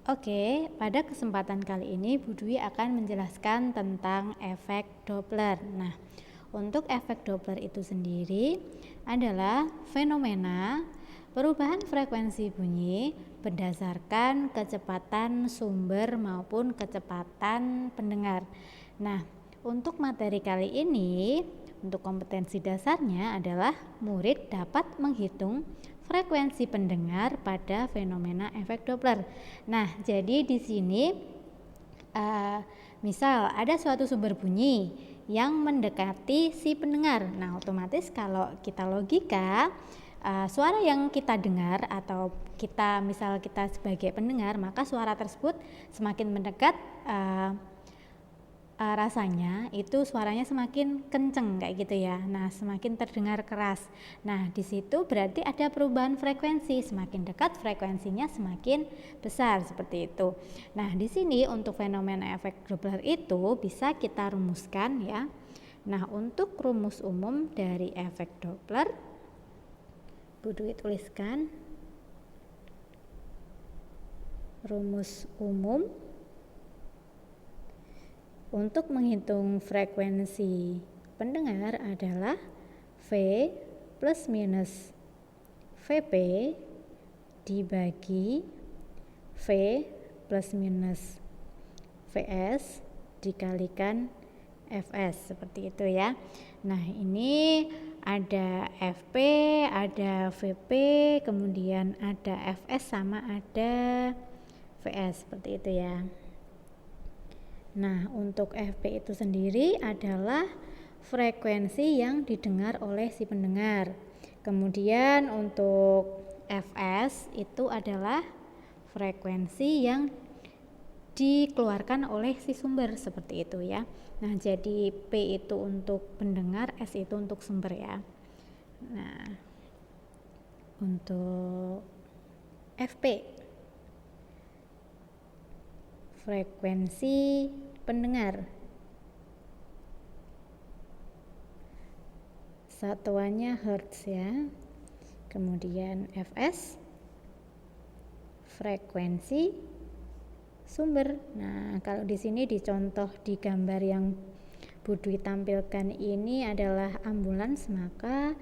Oke, pada kesempatan kali ini Bu Dwi akan menjelaskan tentang efek Doppler. Nah, untuk efek Doppler itu sendiri adalah fenomena perubahan frekuensi bunyi berdasarkan kecepatan sumber maupun kecepatan pendengar. Nah, untuk materi kali ini, untuk kompetensi dasarnya adalah murid dapat menghitung frekuensi pendengar pada fenomena efek Doppler. Nah, jadi di sini misal ada suatu sumber bunyi yang mendekati si pendengar. Nah, otomatis kalau kita logika, suara yang kita dengar atau kita sebagai pendengar, maka suara tersebut semakin mendekat, rasanya itu suaranya semakin kenceng kayak gitu ya. Nah, semakin terdengar keras. Nah, di situ berarti ada perubahan frekuensi, semakin dekat frekuensinya semakin besar seperti itu. Nah, di sini untuk fenomena efek Doppler itu bisa kita rumuskan ya. Nah, untuk rumus umum dari efek Doppler, Bu Dwi tuliskan rumus umum untuk menghitung frekuensi pendengar adalah V plus minus Vp dibagi V plus minus Vs dikalikan Fs, seperti itu ya. Nah, ini ada Fp, ada Vp, kemudian ada Fs sama ada Vs, seperti itu ya. Nah, untuk Fp itu sendiri adalah frekuensi yang didengar oleh si pendengar. Kemudian untuk Fs itu adalah frekuensi yang dikeluarkan oleh si sumber, seperti itu ya. Nah, jadi P itu untuk pendengar, S itu untuk sumber ya. Nah, untuk Fp, frekuensi pendengar, satuannya hertz ya. Kemudian Fs, frekuensi sumber. Nah, kalau di sini dicontoh di gambar yang Bu Dwi tampilkan ini adalah ambulans, maka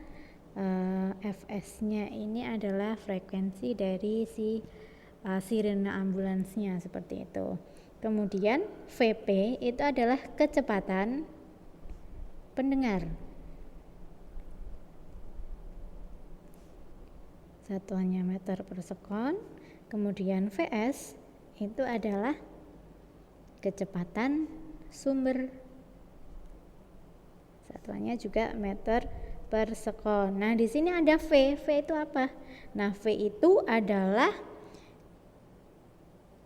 Fs-nya ini adalah frekuensi dari si sirene ambulansnya, seperti itu. Kemudian Vp itu adalah kecepatan pendengar, satuannya meter per sekon. Kemudian Vs itu adalah kecepatan sumber, satuannya juga meter per sekon. Nah, di sini ada V. V itu apa? Nah, V itu adalah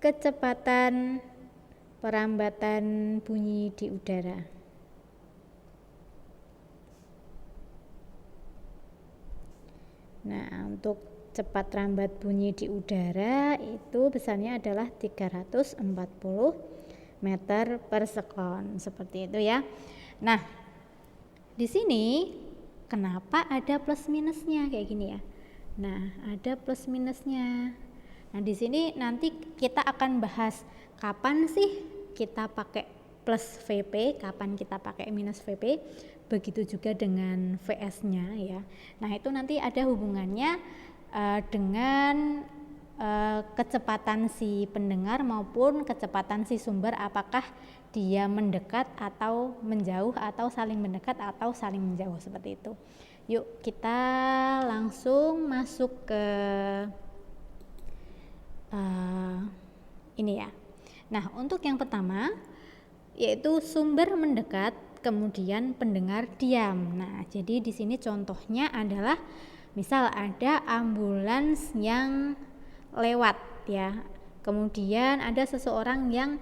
kecepatan perambatan bunyi di udara. Nah, untuk cepat rambat bunyi di udara itu besarnya adalah 340 meter per sekon, seperti itu ya. Nah, di sini kenapa ada plus minusnya kayak gini ya? Nah, ada plus minusnya. Nah, di sini nanti kita akan bahas kapan sih kita pakai plus Vp, kapan kita pakai minus Vp, begitu juga dengan Vs-nya ya. Nah, itu nanti ada hubungannya dengan kecepatan si pendengar maupun kecepatan si sumber, apakah dia mendekat atau menjauh atau saling mendekat atau saling menjauh, seperti itu. Yuk kita langsung masuk ke ini ya. Nah, untuk yang pertama yaitu sumber mendekat, kemudian pendengar diam. Nah, jadi di sini contohnya adalah misal ada ambulans yang lewat ya. Kemudian ada seseorang yang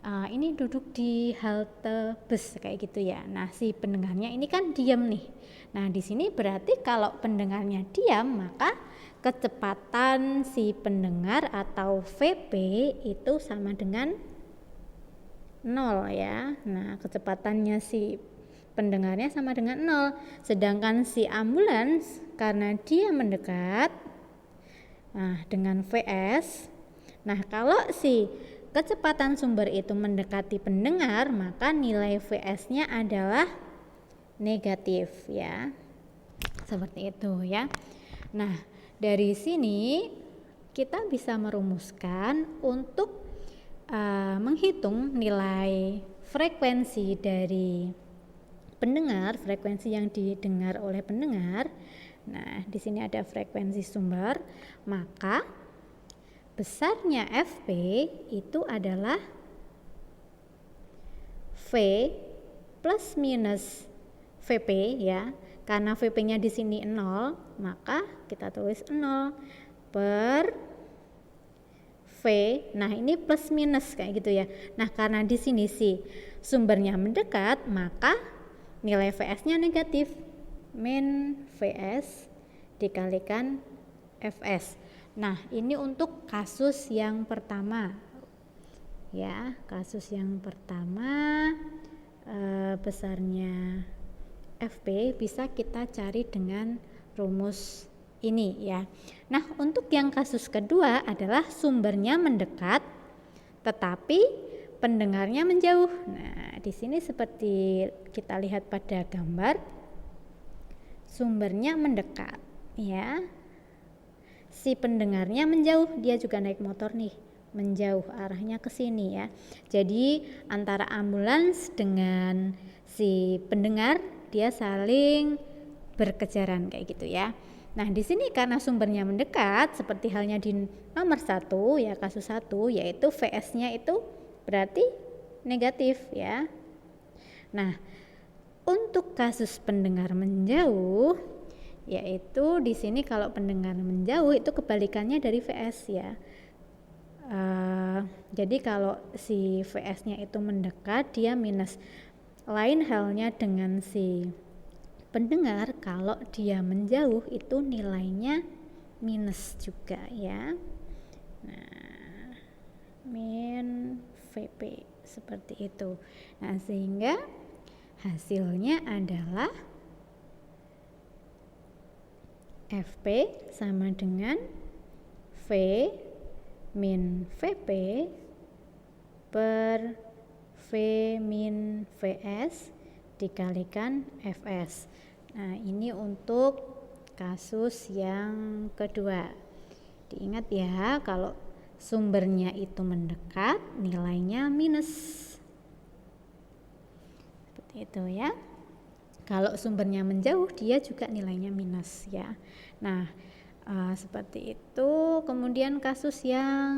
ini duduk di halte bus kayak gitu ya. Nah, si pendengarnya ini kan diam nih. Nah, di sini berarti kalau pendengarnya diam, maka kecepatan si pendengar atau Vp itu sama dengan 0 ya. Nah, kecepatannya si pendengarnya sama dengan 0. Sedangkan si ambulans karena dia mendekat, nah dengan Vs, Nah, kalau si kecepatan sumber itu mendekati pendengar, maka nilai Vs-nya adalah negatif ya. Seperti itu ya. Nah, dari sini kita bisa merumuskan untuk menghitung nilai frekuensi dari pendengar, frekuensi yang didengar oleh pendengar. Nah, di sini ada frekuensi sumber, maka besarnya Fp itu adalah V plus minus Vp ya. Karena Vp-nya di sini 0, maka kita tulis 0 per V. Nah, ini plus minus kayak gitu ya. Nah, karena di sini si sumbernya mendekat, maka nilai Vs-nya negatif. Min Vs dikalikan Fs. Nah, ini untuk kasus yang pertama. Ya, kasus yang pertama besarnya Fp bisa kita cari dengan rumus ini ya. Nah, untuk yang kasus kedua adalah sumbernya mendekat tetapi pendengarnya menjauh. Nah, di sini seperti kita lihat pada gambar, sumbernya mendekat ya. Si pendengarnya menjauh, dia juga naik motor nih, menjauh arahnya ke sini ya. Jadi antara ambulans dengan si pendengar dia saling berkejaran kayak gitu ya. Nah, di sini karena sumbernya mendekat seperti halnya di nomor 1 ya, kasus 1, yaitu Vs-nya itu berarti negatif ya. Nah, untuk kasus pendengar menjauh, yaitu di sini kalau pendengar menjauh itu kebalikannya dari Vs ya. Jadi kalau si Vs-nya itu mendekat, dia minus. Lain halnya dengan si pendengar, kalau dia menjauh itu nilainya minus juga ya. Nah, min Vp seperti itu. Nah, sehingga hasilnya adalah Fp sama dengan V min Vp per V min Vs dikalikan Fs. Nah, ini untuk kasus yang kedua. Diingat ya, kalau sumbernya itu mendekat, nilainya minus. Seperti itu ya. Kalau sumbernya menjauh, dia juga nilainya minus ya. Nah, seperti itu. Kemudian kasus yang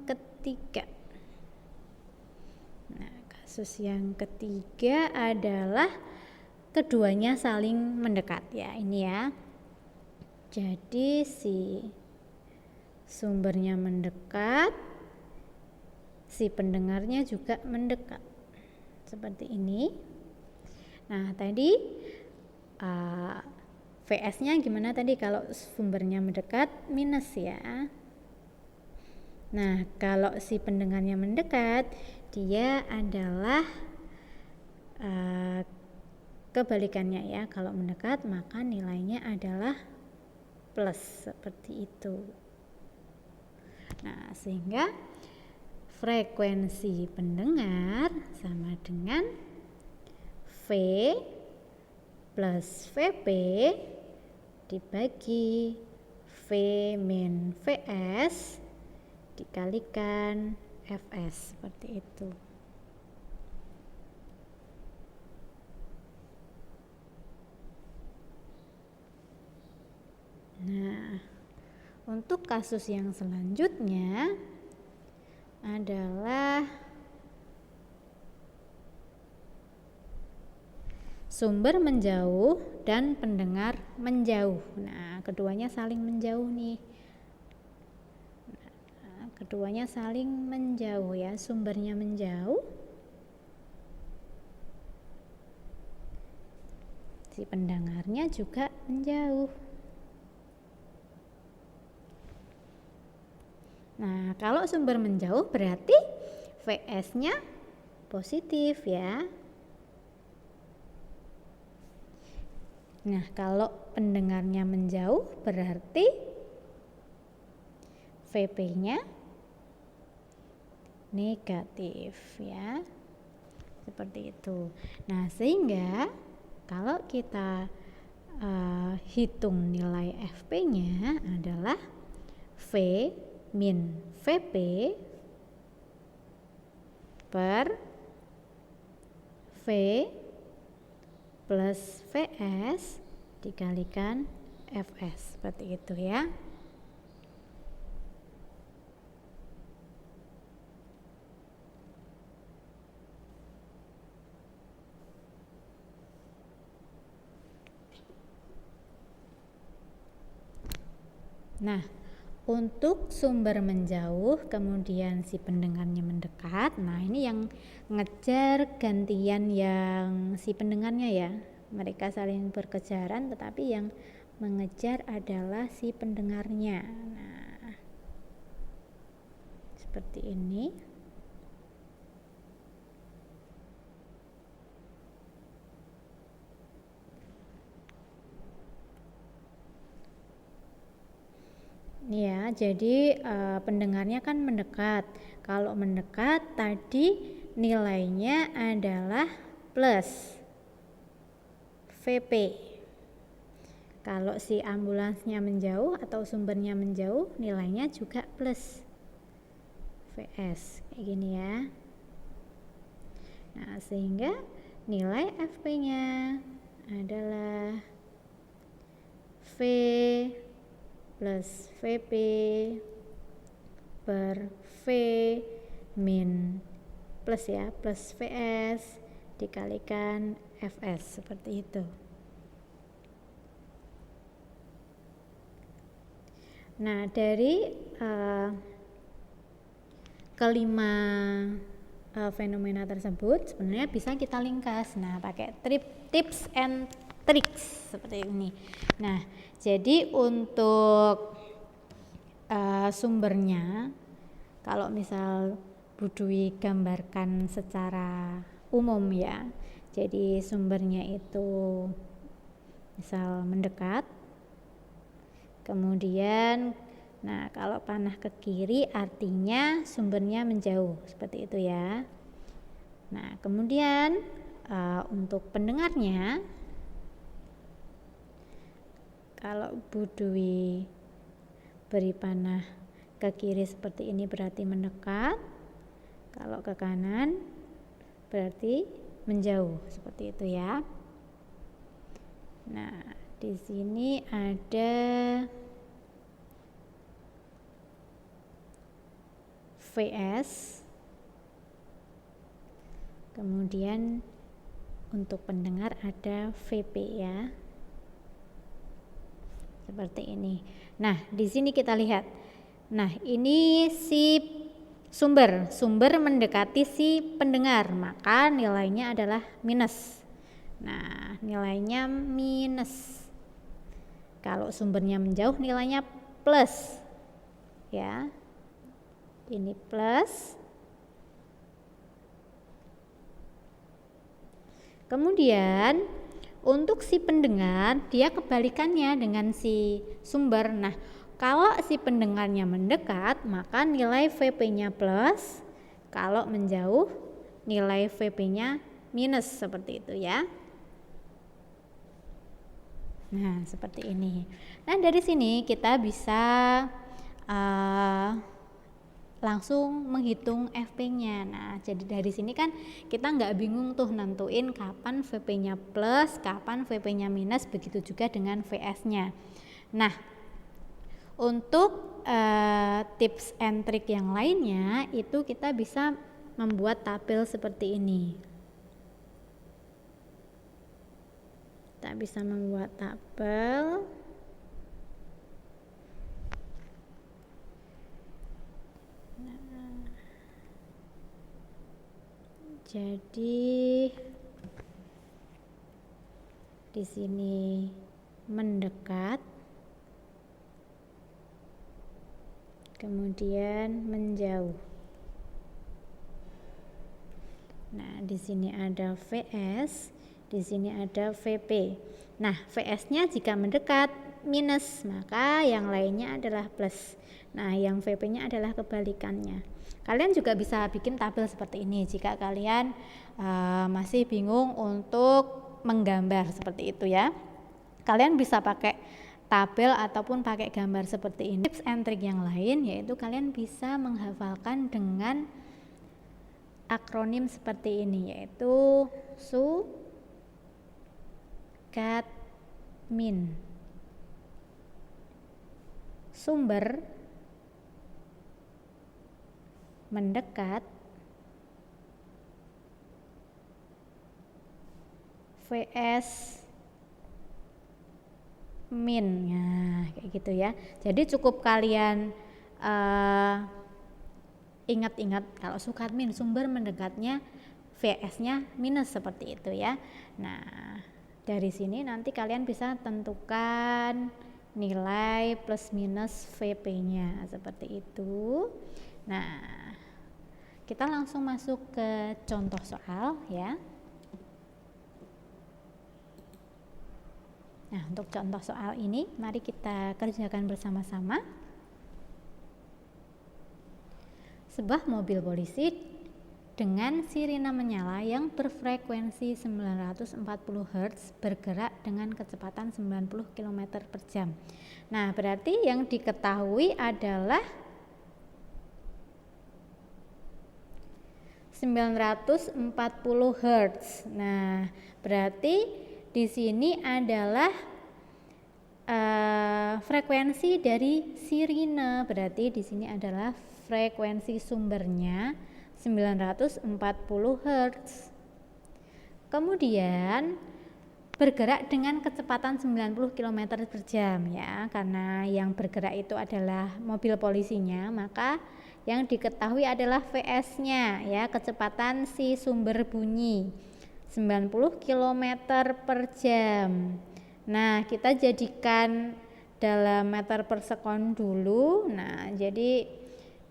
ketiga. Nah, kasus yang ketiga adalah keduanya saling mendekat ya, ini ya. Jadi si sumbernya mendekat, si pendengarnya juga mendekat. Seperti ini. Nah, tadi Vs-nya gimana tadi kalau sumbernya mendekat? Minus ya. Nah, kalau si pendengarnya mendekat, dia adalah kebalikannya ya. Kalau mendekat maka nilainya adalah plus, seperti itu. Nah, sehingga frekuensi pendengar sama dengan V plus Vp dibagi V min Vs dikalikan Fs, seperti itu. Nah, untuk kasus yang selanjutnya adalah sumber menjauh dan pendengar menjauh. Nah, keduanya saling menjauh nih. Nah, keduanya saling menjauh ya, sumbernya menjauh, si pendengarnya juga menjauh. Nah, kalau sumber menjauh berarti Vs-nya positif ya. Nah, kalau pendengarnya menjauh berarti Vp-nya negatif ya. Seperti itu. Nah, sehingga kalau kita hitung nilai FP-nya adalah V min VP per V plus VS dikalikan FS, seperti itu ya. Nah, untuk sumber menjauh kemudian si pendengarnya mendekat, nah ini yang ngejar gantian yang si pendengarnya ya. Mereka saling berkejaran tetapi yang mengejar adalah si pendengarnya. Nah, seperti ini. Ya, jadi pendengarnya kan mendekat. Kalau mendekat tadi nilainya adalah plus VP. Kalau si ambulansnya menjauh atau sumbernya menjauh, nilainya juga plus VS. Kayak gini ya. Nah, sehingga nilai FP-nya adalah V plus VP per V min plus ya, plus VS dikalikan FS, seperti itu. Nah, dari kelima fenomena tersebut sebenarnya bisa kita ringkas. Nah, pakai tips and tricks seperti ini. Nah, jadi untuk sumbernya, kalau misal Bu Dwi gambarkan secara umum ya, jadi sumbernya itu misal mendekat, kemudian nah kalau panah ke kiri artinya sumbernya menjauh, seperti itu ya. Nah, kemudian untuk pendengarnya, kalau Bu Dwi beri panah ke kiri seperti ini berarti mendekat, kalau ke kanan berarti menjauh, seperti itu ya. Nah, di sini ada VS, kemudian untuk pendengar ada VP ya, seperti ini. Nah, di sini kita lihat. Nah, ini si sumber mendekati si pendengar, maka nilainya adalah minus. Nah, nilainya minus. Kalau sumbernya menjauh nilainya plus ya. Ini plus. Kemudian untuk si pendengar dia kebalikannya dengan si sumber. Nah, kalau si pendengarnya mendekat maka nilai VP-nya plus, kalau menjauh nilai VP-nya minus, seperti itu ya. Nah, seperti ini. Nah, dari sini kita bisa langsung menghitung FP-nya. Nah, jadi dari sini kan kita nggak bingung tuh nentuin kapan VP-nya plus, kapan VP-nya minus, begitu juga dengan VS-nya. Nah, untuk tips and trick yang lainnya itu kita bisa membuat tabel seperti ini. Kita bisa membuat tabel. Jadi di sini mendekat, kemudian menjauh. Nah, di sini ada VS, di sini ada VP. Nah, VS-nya jika mendekat minus, maka yang lainnya adalah plus. Nah, yang VP-nya adalah kebalikannya. Kalian juga bisa bikin tabel seperti ini jika kalian masih bingung untuk menggambar seperti itu ya. Kalian bisa pakai tabel ataupun pakai gambar seperti ini. Tips and trick yang lain yaitu kalian bisa menghafalkan dengan akronim seperti ini, yaitu SU, CAT, MIN. Sumber, mendekat, VS, min. Nah, kayak gitu ya. Jadi cukup kalian ingat-ingat kalau sukat min, sumber mendekatnya VS-nya minus seperti itu ya. Nah, dari sini nanti kalian bisa tentukan nilai plus minus VP-nya seperti itu. Nah, kita langsung masuk ke contoh soal ya. Nah, untuk contoh soal ini mari kita kerjakan bersama-sama. Sebuah mobil polisi dengan sirine menyala yang berfrekuensi 940 Hz bergerak dengan kecepatan 90 km per jam. Nah, berarti yang diketahui adalah 940 Hz. Nah, berarti di sini adalah frekuensi dari sirine. Berarti di sini adalah frekuensi sumbernya 940 Hz. Kemudian bergerak dengan kecepatan 90 km per jam ya. Karena yang bergerak itu adalah mobil polisinya, maka yang diketahui adalah VS-nya ya, kecepatan si sumber bunyi 90 km per jam. Nah, kita jadikan dalam meter per sekon dulu. Nah, jadi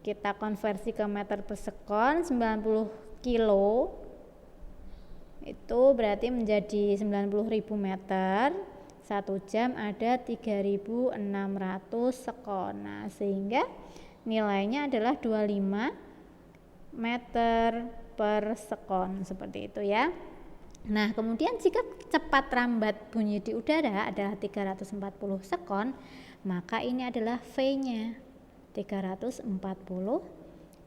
kita konversi ke meter per sekon, 90 kilo itu berarti menjadi 90.000 meter. 1 jam ada 3.600 sekon. Nah, sehingga nilainya adalah 25 meter per sekon seperti itu ya. Nah, kemudian jika cepat rambat bunyi di udara adalah 340 sekon, maka ini adalah V-nya 340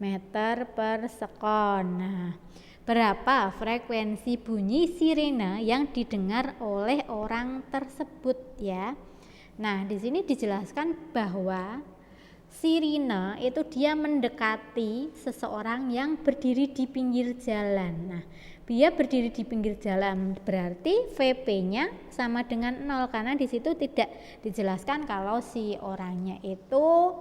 meter per sekon. Nah, berapa frekuensi bunyi sirene yang didengar oleh orang tersebut ya? Nah, di sini dijelaskan bahwa sirine itu dia mendekati seseorang yang berdiri di pinggir jalan. Nah, dia berdiri di pinggir jalan berarti VP-nya sama dengan 0 karena di situ tidak dijelaskan kalau si orangnya itu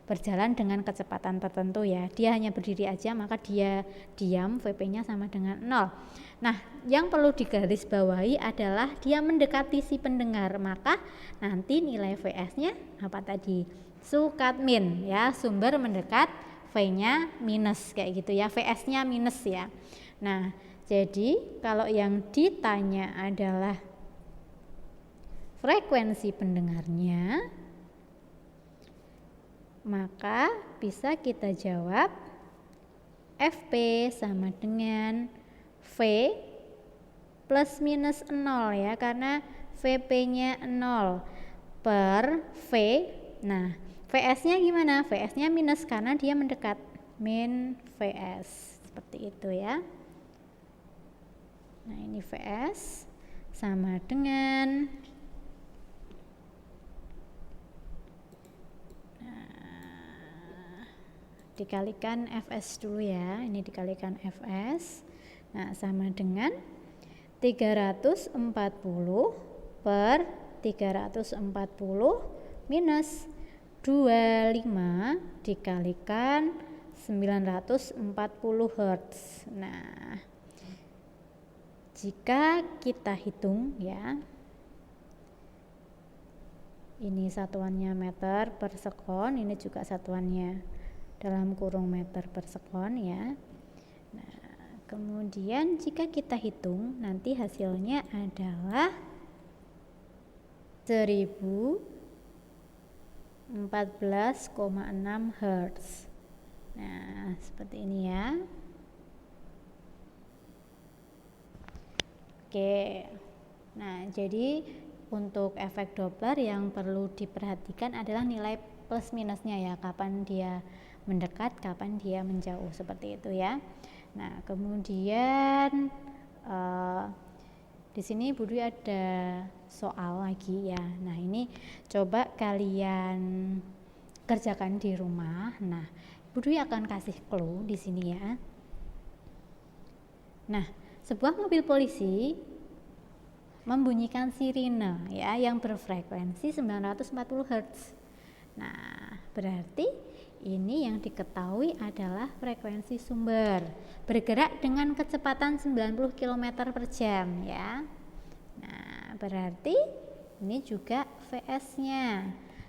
berjalan dengan kecepatan tertentu ya. Dia hanya berdiri aja, maka dia diam, VP-nya sama dengan 0. Nah, yang perlu digarisbawahi adalah dia mendekati si pendengar, maka nanti nilai VS-nya apa tadi? Sukat min ya, sumber mendekat, V-nya minus kayak gitu ya, VS-nya minus ya. Nah, jadi kalau yang ditanya adalah frekuensi pendengarnya, maka bisa kita jawab FP sama dengan V plus minus 0 ya, karena VP-nya 0 per V. Nah, VS-nya gimana? VS-nya minus karena dia mendekat, min VS seperti itu ya. Nah, ini VS sama dengan dikalikan Fs dulu ya, ini dikalikan Fs. Nah, sama dengan 340 per 340 minus 25 dikalikan 940 Hz. Nah, jika kita hitung ya, ini satuannya meter per sekon, ini juga satuannya dalam kurung meter per sekon ya. Nah, kemudian jika kita hitung nanti hasilnya adalah 1014,6 Hz. Nah, seperti ini ya. Oke. Nah, jadi untuk efek Doppler yang perlu diperhatikan adalah nilai plus minusnya ya, kapan dia mendekat, kapan dia menjauh, seperti itu ya. Nah, kemudian di sini Bu Dwi ada soal lagi ya. Nah, ini coba kalian kerjakan di rumah. Nah, Bu Dwi akan kasih clue di sini ya. Nah, sebuah mobil polisi membunyikan sirine ya yang berfrekuensi 940 Hz. Nah, berarti ini yang diketahui adalah frekuensi sumber bergerak dengan kecepatan 90 km per jam ya. Nah, berarti ini juga VS-nya.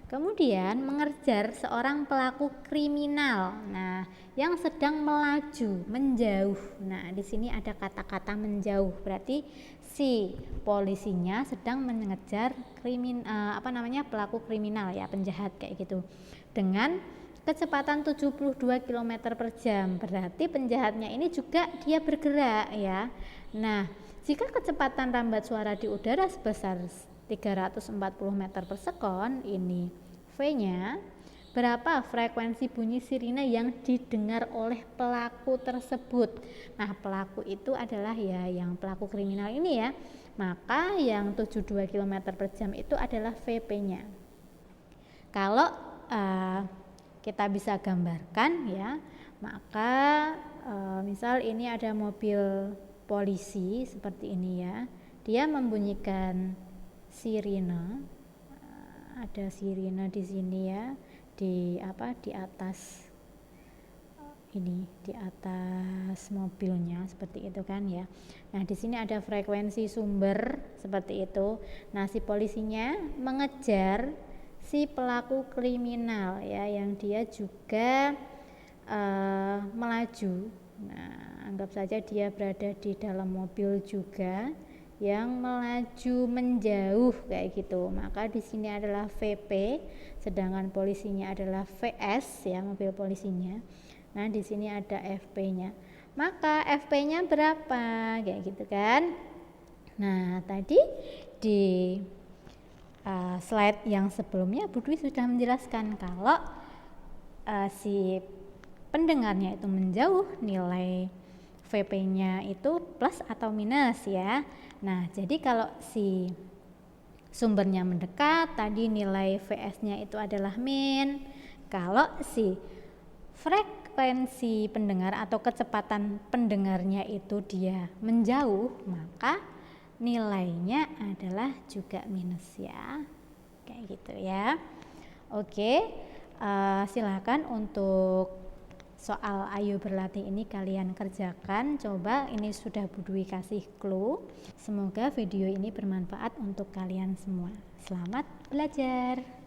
Kemudian mengejar seorang pelaku kriminal. Nah, yang sedang melaju, menjauh. Nah, di sini ada kata-kata menjauh. Berarti si polisinya sedang mengejar pelaku kriminal ya, penjahat kayak gitu. Dengan kecepatan 72 km per jam. Berarti penjahatnya ini juga dia bergerak ya. Nah, jika kecepatan rambat suara di udara sebesar 340 meter per sekon, ini V-nya berapa frekuensi bunyi sirine yang didengar oleh pelaku tersebut. Nah, pelaku itu adalah ya yang pelaku kriminal ini ya. Maka yang 72 km per jam itu adalah VP-nya. Kalau kita bisa gambarkan ya, maka misal ini ada mobil polisi seperti ini ya. Dia membunyikan sirine, ada sirine di sini ya, di atas ini, di atas mobilnya seperti itu kan ya. Nah, di sini ada frekuensi sumber seperti itu. Nah, si polisinya mengejar si pelaku kriminal ya, yang dia juga melaju. Nah, anggap saja dia berada di dalam mobil juga yang melaju menjauh kayak gitu. Maka di sini adalah VP, sedangkan polisinya adalah VS ya, mobil polisinya. Nah, di sini ada FP-nya. Maka FP-nya berapa? Kayak gitu kan. Nah, tadi di slide yang sebelumnya Bu Dwi sudah menjelaskan kalau si pendengarnya itu menjauh, nilai VP-nya itu plus atau minus ya. Nah, jadi kalau si sumbernya mendekat, tadi nilai VS-nya itu adalah min. Kalau si frekuensi pendengar atau kecepatan pendengarnya itu dia menjauh, maka nilainya adalah juga minus ya. Kayak gitu ya. Oke, silakan untuk soal ayo berlatih ini kalian kerjakan. Coba, ini sudah Bu Dwi kasih clue. Semoga video ini bermanfaat untuk kalian semua. Selamat belajar.